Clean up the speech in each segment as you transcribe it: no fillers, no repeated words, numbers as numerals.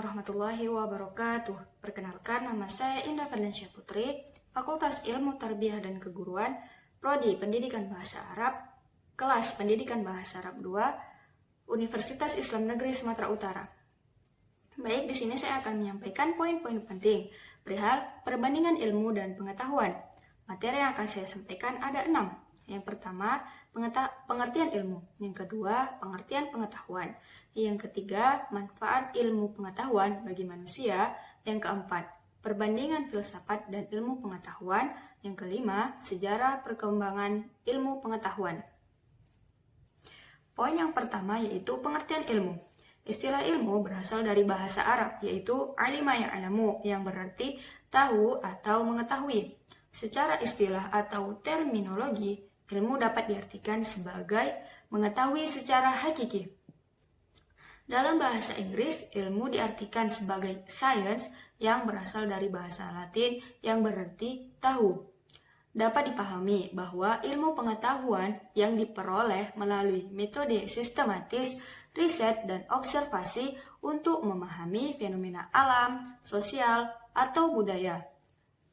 warahmatullahi wabarakatuh. Perkenalkan, nama saya Indah Fadlansyah Putri, Fakultas Ilmu Tarbiyah dan Keguruan, Prodi Pendidikan Bahasa Arab, Kelas Pendidikan Bahasa Arab 2, Universitas Islam Negeri Sumatera Utara. Baik, di sini saya akan menyampaikan poin-poin penting perihal perbandingan ilmu dan pengetahuan. Materi yang akan saya sampaikan ada 6. Yang pertama, pengertian ilmu. Yang kedua, pengertian pengetahuan. Yang ketiga, manfaat ilmu pengetahuan bagi manusia. Yang keempat, perbandingan filsafat dan ilmu pengetahuan. Yang kelima, sejarah perkembangan ilmu pengetahuan. Poin yang pertama yaitu pengertian ilmu. Istilah ilmu berasal dari bahasa Arab, yaitu alima ya'lamu, yang berarti tahu atau mengetahui. Secara istilah atau terminologi, ilmu dapat diartikan sebagai mengetahui secara hakiki. Dalam bahasa Inggris, ilmu diartikan sebagai science yang berasal dari bahasa Latin yang berarti tahu. Dapat dipahami bahwa ilmu pengetahuan yang diperoleh melalui metode sistematis, riset, dan observasi untuk memahami fenomena alam, sosial, atau budaya.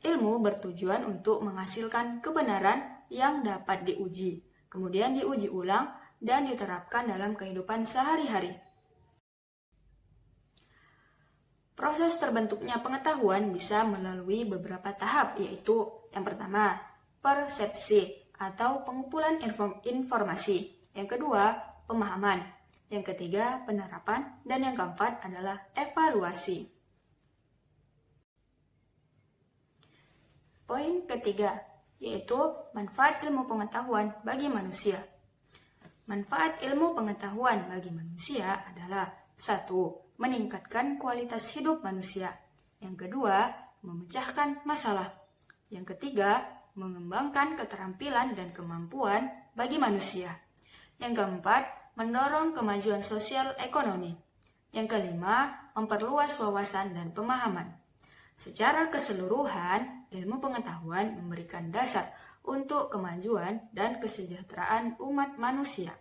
Ilmu bertujuan untuk menghasilkan kebenaran yang dapat diuji, kemudian diuji ulang, dan diterapkan dalam kehidupan sehari-hari. Proses terbentuknya pengetahuan bisa melalui beberapa tahap, yaitu yang pertama, persepsi atau pengumpulan informasi. Yang kedua, pemahaman. Yang ketiga, penerapan. Dan yang keempat adalah evaluasi. Poin ketiga, yaitu manfaat ilmu pengetahuan bagi manusia. Manfaat ilmu pengetahuan bagi manusia adalah 1. Meningkatkan kualitas hidup manusia. Yang kedua, memecahkan masalah. Yang ketiga, mengembangkan keterampilan dan kemampuan bagi manusia. Yang keempat, mendorong kemajuan sosial ekonomi. Yang kelima, memperluas wawasan dan pemahaman. Secara keseluruhan, ilmu pengetahuan memberikan dasar untuk kemajuan dan kesejahteraan umat manusia.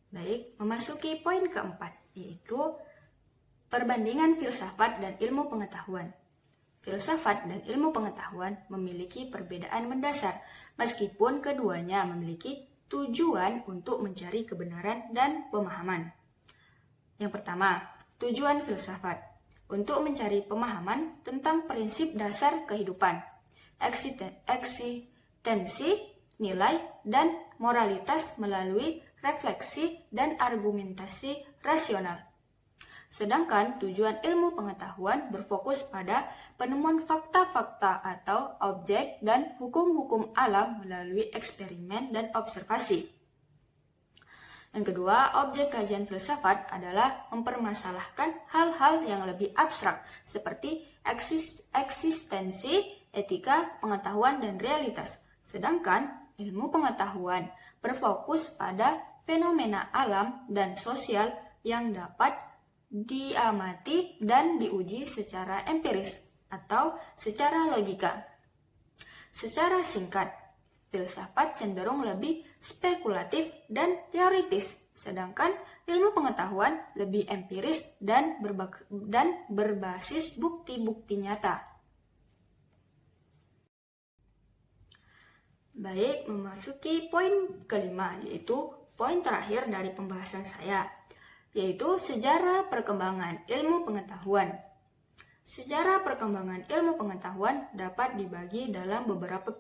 Baik, memasuki poin keempat, yaitu perbandingan filsafat dan ilmu pengetahuan. Filsafat dan ilmu pengetahuan memiliki perbedaan mendasar, meskipun keduanya memiliki tujuan untuk mencari kebenaran dan pemahaman. Yang pertama, tujuan filsafat untuk mencari pemahaman tentang prinsip dasar kehidupan, eksistensi, nilai, dan moralitas melalui refleksi dan argumentasi rasional. Sedangkan tujuan ilmu pengetahuan berfokus pada penemuan fakta-fakta atau objek dan hukum-hukum alam melalui eksperimen dan observasi. Yang kedua, objek kajian filsafat adalah mempermasalahkan hal-hal yang lebih abstrak seperti eksistensi, etika, pengetahuan, dan realitas. Sedangkan ilmu pengetahuan berfokus pada fenomena alam dan sosial yang dapat diamati dan diuji secara empiris atau secara logika. Secara singkat, filsafat cenderung lebih spekulatif dan teoritis, sedangkan ilmu pengetahuan lebih empiris dan berbasis bukti-bukti nyata. Baik, memasuki poin kelima, yaitu poin terakhir dari pembahasan saya, yaitu sejarah perkembangan ilmu pengetahuan. Sejarah perkembangan ilmu pengetahuan dapat dibagi dalam beberapa